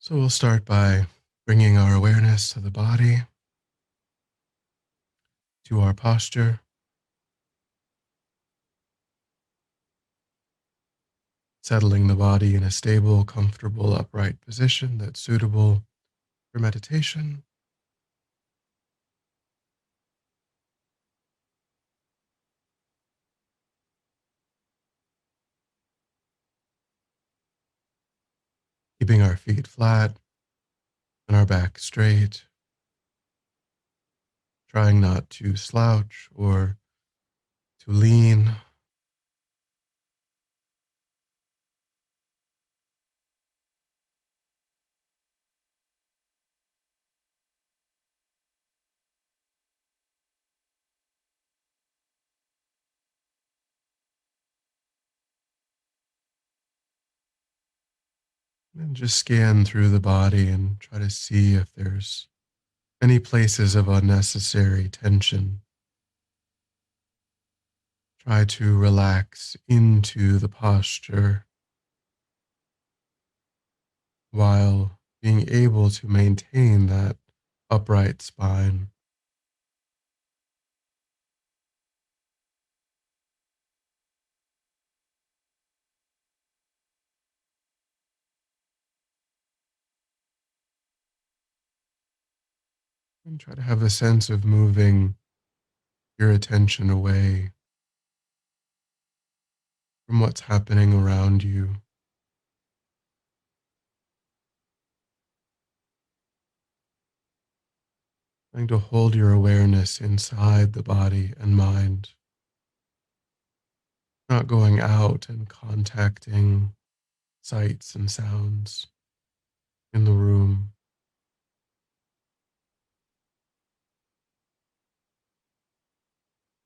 So we'll start by bringing our awareness to the body, to our posture, settling the body in a stable, comfortable, upright position that's suitable for meditation. Keeping our feet flat and our back straight, trying not to slouch or to lean, and just scan through the body and try to see if there's any places of unnecessary tension. Try to relax into the posture while being able to maintain that upright spine. And try to have a sense of moving your attention away from what's happening around you. Trying to hold your awareness inside the body and mind, not going out and contacting sights and sounds in the room.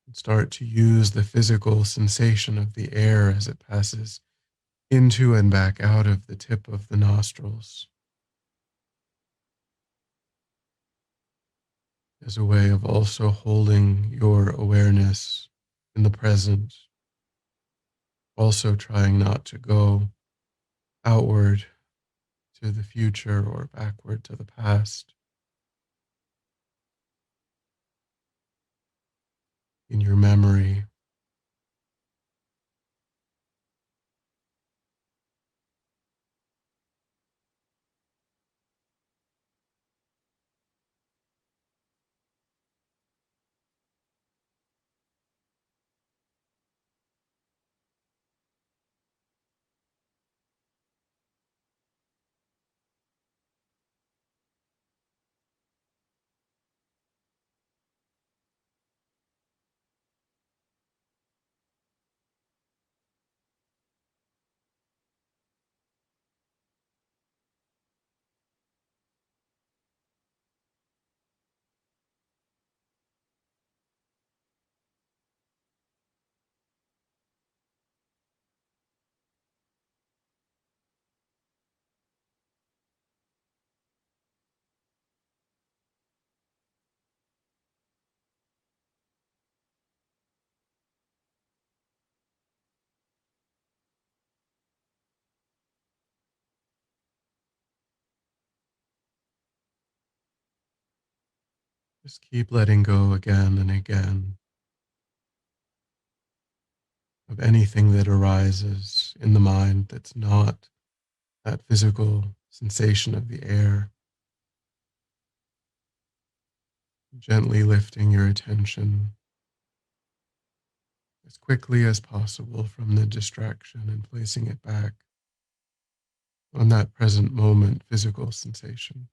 And start to use the physical sensation of the air as it passes into and back out of the tip of the nostrils as a way of also holding your awareness in the present, also trying not to go outward to the future or backward to the past in your memory. Just keep letting go again and again of anything that arises in the mind that's not that physical sensation of the air, gently lifting your attention as quickly as possible from the distraction and placing it back on that present moment physical sensation.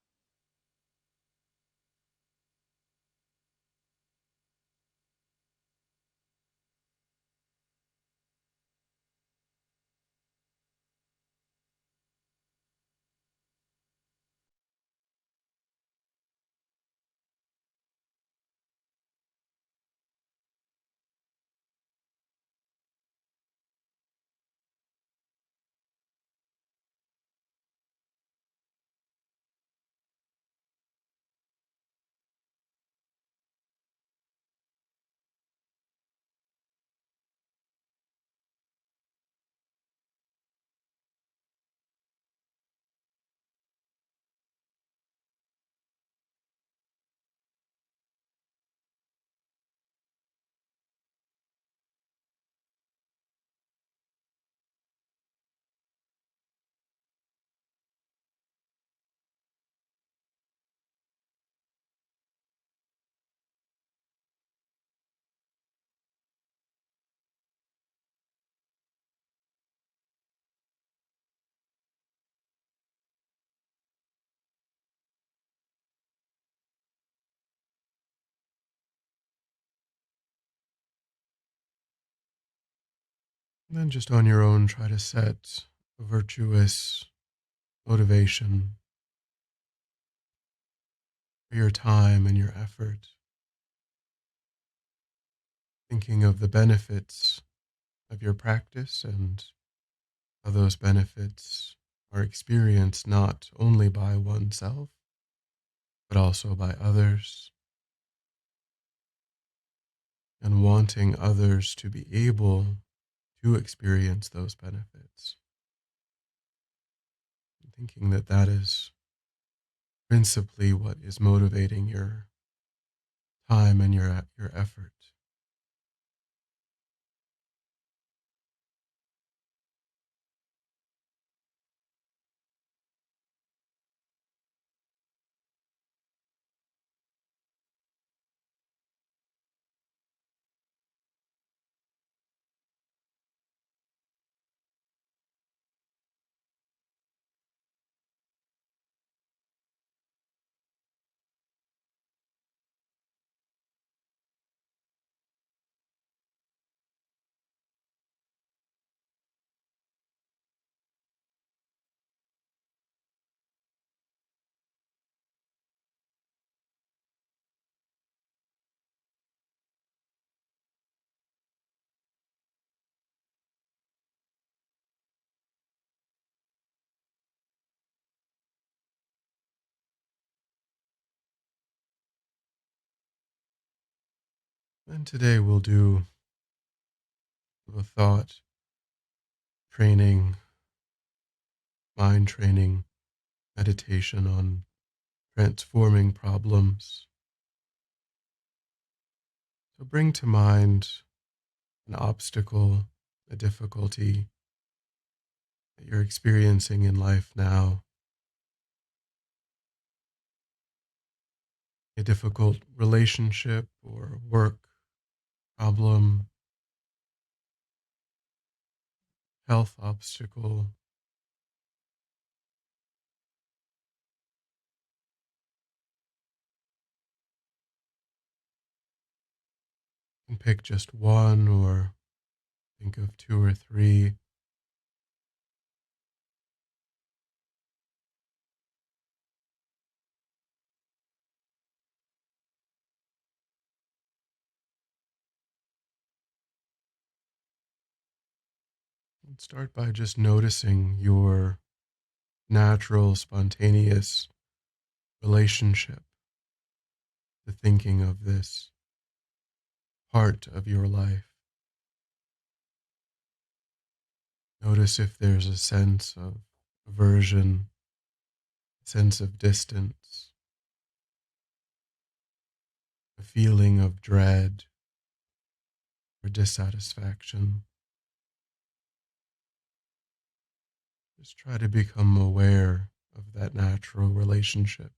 And then just on your own, try to set a virtuous motivation for your time and your effort, thinking of the benefits of your practice and how those benefits are experienced not only by oneself, but also by others, and wanting others to be able to experience those benefits. And thinking that that is principally what is motivating your time and your effort. And today we'll do a thought training, mind training, meditation on transforming problems. So bring to mind an obstacle, a difficulty that you're experiencing in life now, a difficult relationship or work problem, health obstacle, and pick just one or think of two or three. And start by just noticing your natural, spontaneous relationship to thinking of this part of your life. Notice if there's a sense of aversion, a sense of distance, a feeling of dread or dissatisfaction. Just try to become aware of that natural relationship.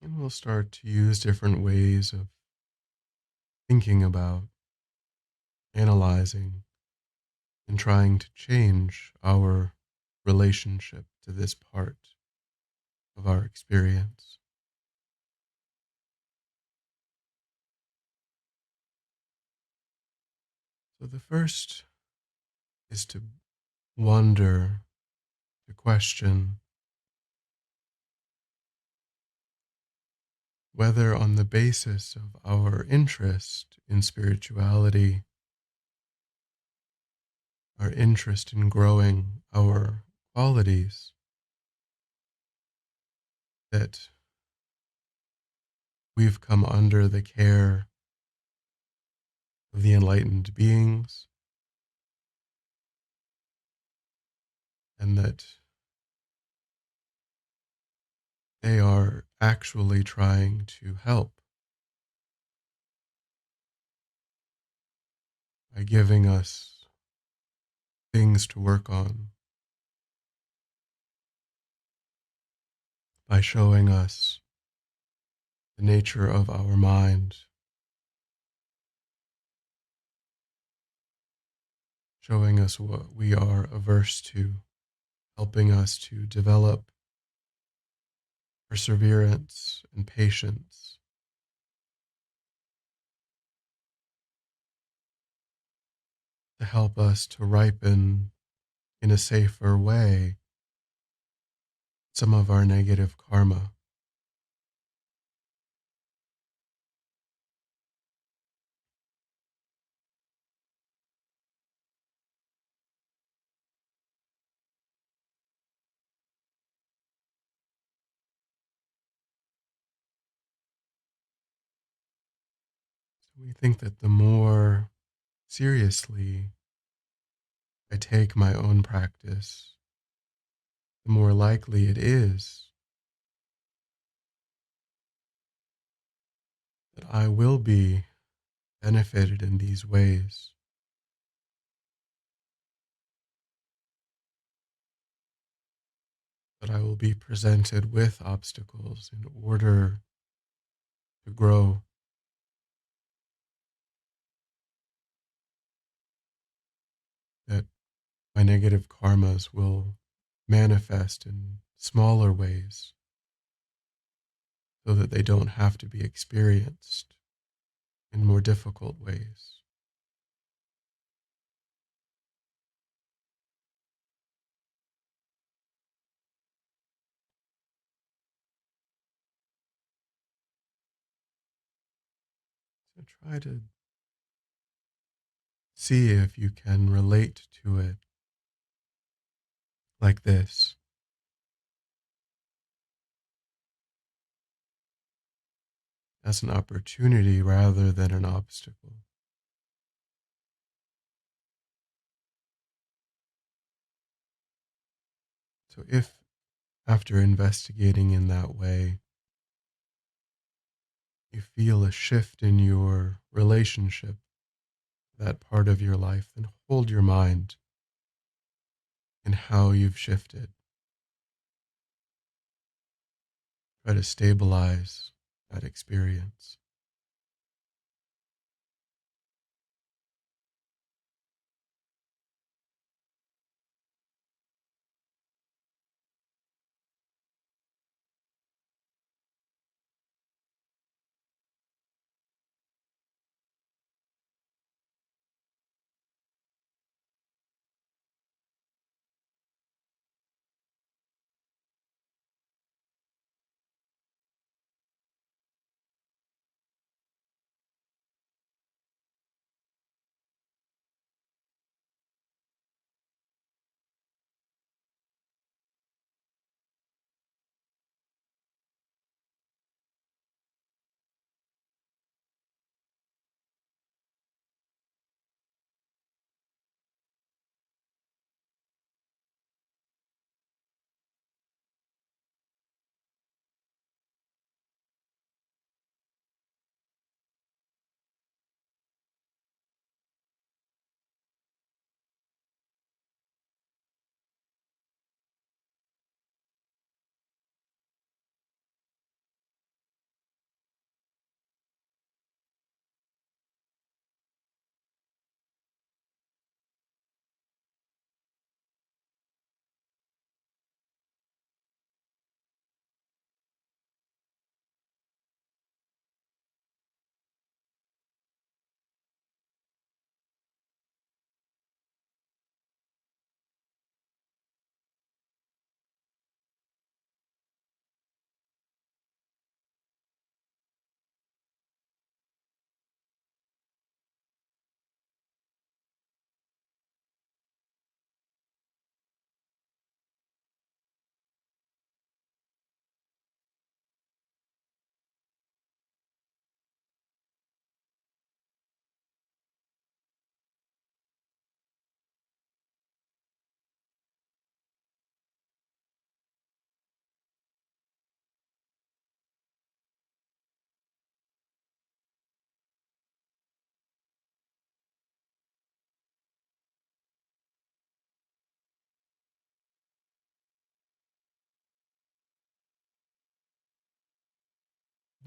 And we'll start to use different ways of thinking about, analyzing, and trying to change our relationship to this part of our experience. So the first is to wonder, to question, whether on the basis of our interest in spirituality, our interest in growing our qualities, that we've come under the care of the enlightened beings, and that they are actually trying to help by giving us things to work on, by showing us the nature of our mind, showing us what we are averse to, helping us to develop perseverance and patience, to help us to ripen in a safer way some of our negative karma. So we think that the more seriously I take my own practice, the more likely it is that I will be benefited in these ways, that I will be presented with obstacles in order to grow, that my negative karmas will manifest in smaller ways so that they don't have to be experienced in more difficult ways. So try to see if you can relate to it like this, as an opportunity rather than an obstacle. So if after investigating in that way, you feel a shift in your relationship, that part of your life, then hold your mind in how you've shifted. Try to stabilize that experience.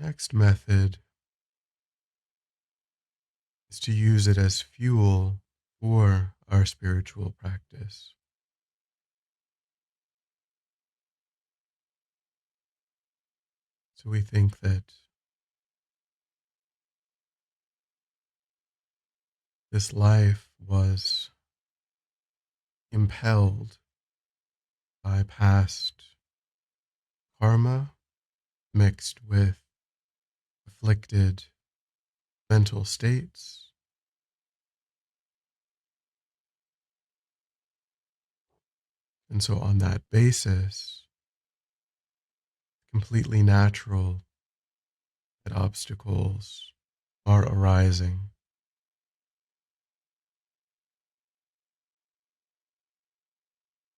Next method is to use it as fuel for our spiritual practice. So we think that this life was impelled by past karma mixed with afflicted mental states. And so, on that basis, completely natural that obstacles are arising,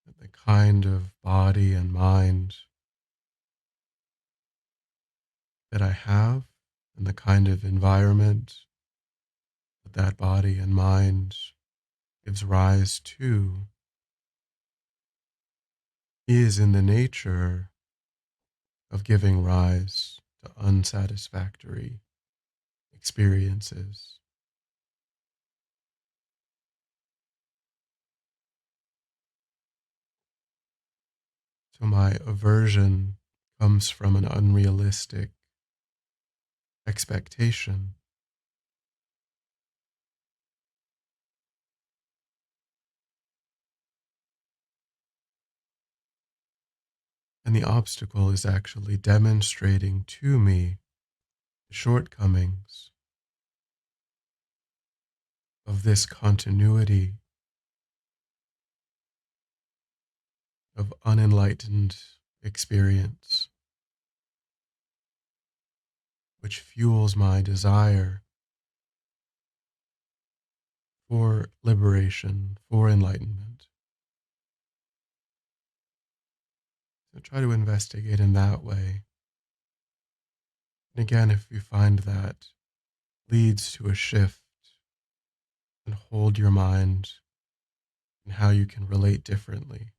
that the kind of body and mind that I have and the kind of environment that that body and mind gives rise to is in the nature of giving rise to unsatisfactory experiences. So my aversion comes from an unrealistic expectation. And the obstacle is actually demonstrating to me the shortcomings of this continuity of unenlightened experience, which fuels my desire for liberation, for enlightenment. So try to investigate in that way. And again, if you find that leads to a shift, and hold your mind and how you can relate differently.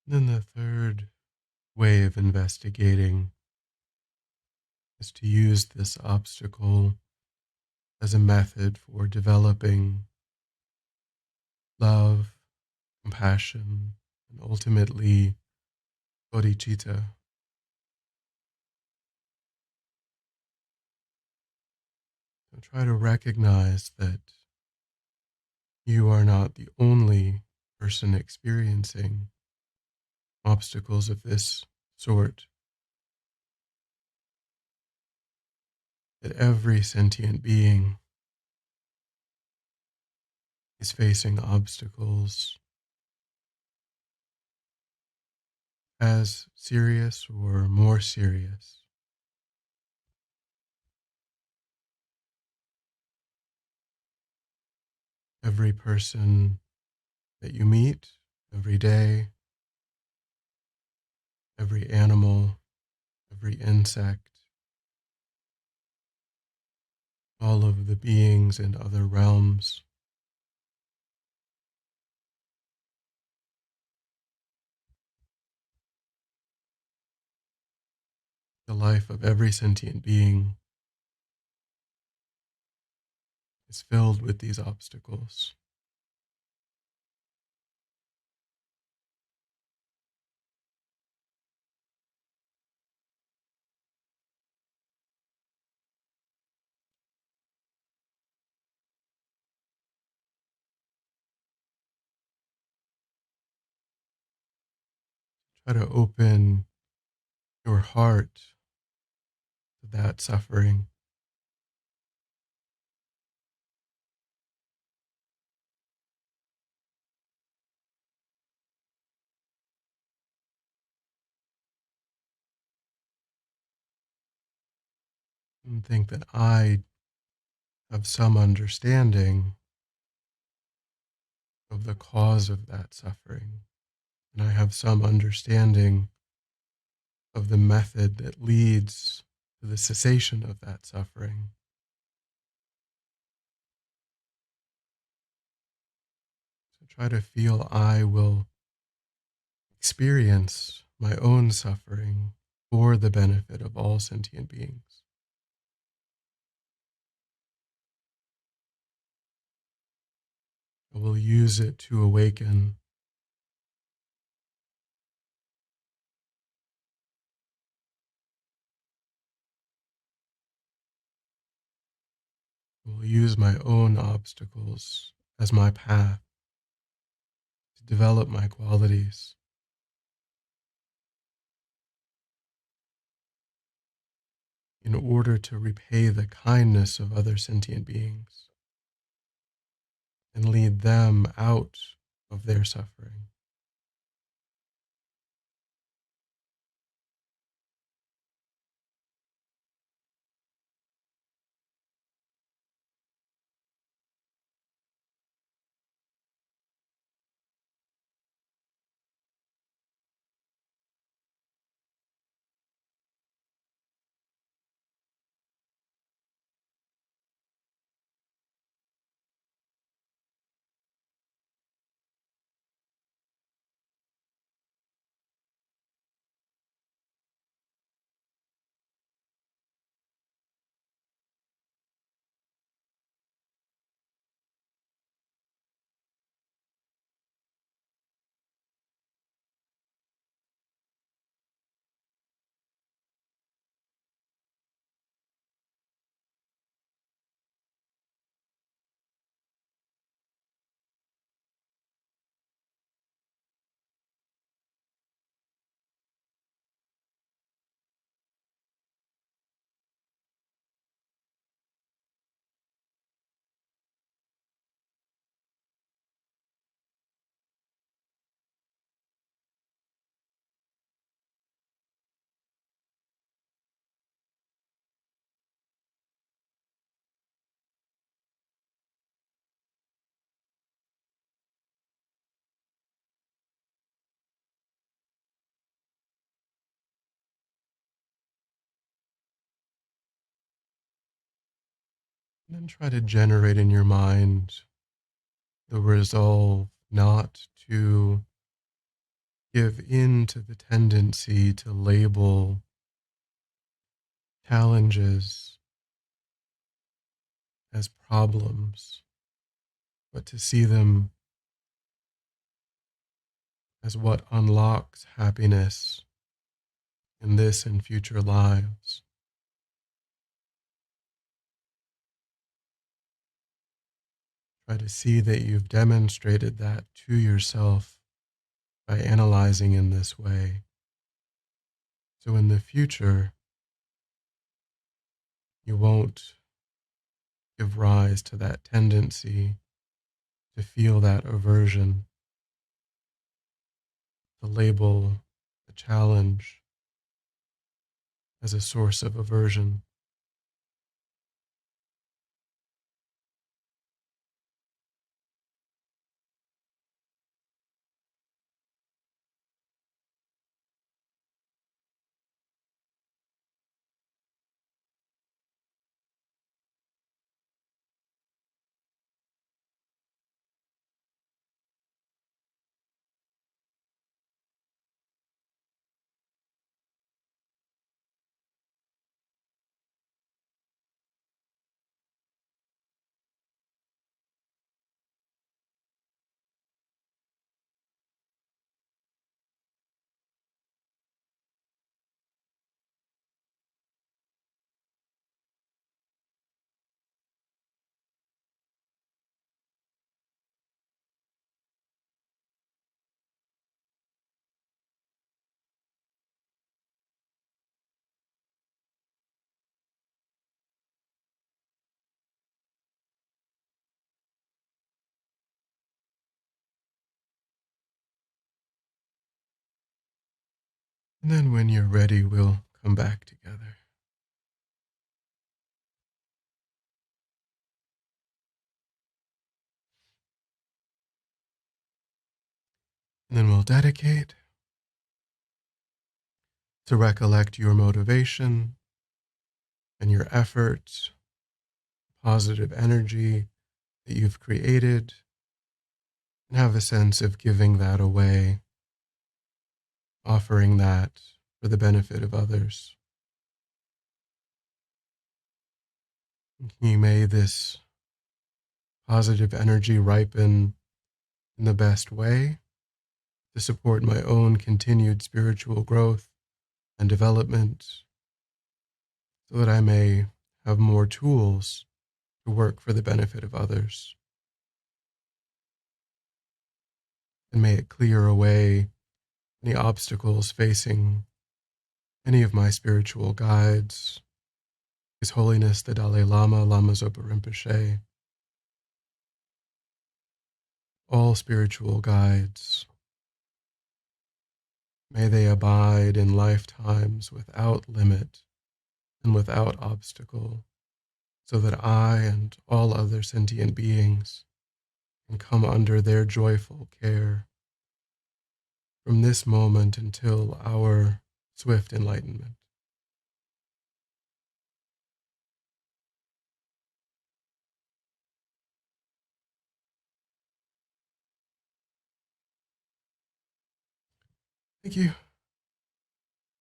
Then the third way of investigating is to use this obstacle as a method for developing love, compassion, and ultimately bodhicitta. So try to recognize that you are not the only person experiencing obstacles of this sort, that every sentient being is facing obstacles as serious or more serious. Every person that you meet every day, every animal, every insect, all of the beings in other realms, the life of every sentient being is filled with these obstacles. Try to open your heart to that suffering and think that I have some understanding of the cause of that suffering, and I have some understanding of the method that leads to the cessation of that suffering. So try to feel I will experience my own suffering for the benefit of all sentient beings. I will use it to awaken. I will use my own obstacles as my path to develop my qualities in order to repay the kindness of other sentient beings and lead them out of their suffering. And then try to generate in your mind the resolve not to give in to the tendency to label challenges as problems, but to see them as what unlocks happiness in this and future lives. Try to see that you've demonstrated that to yourself by analyzing in this way. So in the future, you won't give rise to that tendency to feel that aversion, to label the challenge as a source of aversion. And then when you're ready, we'll come back together. And then we'll dedicate to recollect your motivation and your efforts, positive energy that you've created, and have a sense of giving that away, offering that for the benefit of others. May this positive energy ripen in the best way to support my own continued spiritual growth and development, so that I may have more tools to work for the benefit of others. And may it clear away any obstacles facing any of my spiritual guides, His Holiness the Dalai Lama, Lama Zopa Rinpoche, all spiritual guides. May they abide in lifetimes without limit and without obstacle, so that I and all other sentient beings can come under their joyful care from this moment until our swift enlightenment. Thank you.